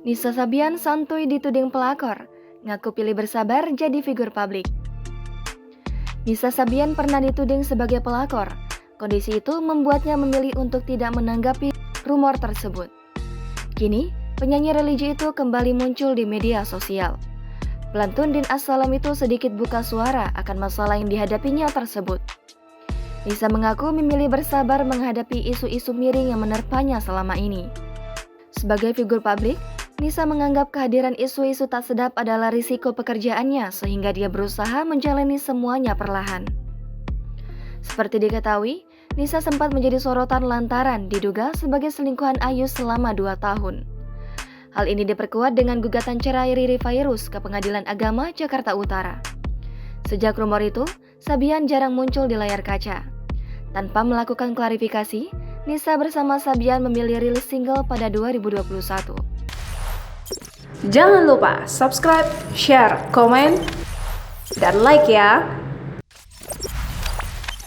Nisa Sabian santuy dituding pelakor, ngaku pilih bersabar jadi figur publik. Nisa Sabian pernah dituding sebagai pelakor. Kondisi itu membuatnya memilih untuk tidak menanggapi rumor tersebut. Kini, penyanyi religi itu kembali muncul di media sosial. Pelantun Din As-Salam itu sedikit buka suara akan masalah yang dihadapinya tersebut. Nisa mengaku memilih bersabar menghadapi isu-isu miring yang menerpanya selama ini. Sebagai figur publik, Nisa menganggap kehadiran isu-isu tak sedap adalah risiko pekerjaannya sehingga dia berusaha menjalani semuanya perlahan. Seperti diketahui, Nisa sempat menjadi sorotan lantaran diduga sebagai selingkuhan Ayu selama 2 tahun. Hal ini diperkuat dengan gugatan cerai Riri Fairuz ke Pengadilan Agama Jakarta Utara. Sejak rumor itu, Sabian jarang muncul di layar kaca. Tanpa melakukan klarifikasi, Nisa bersama Sabian memilih rilis single pada 2021. Jangan lupa subscribe, share, komen, dan like ya!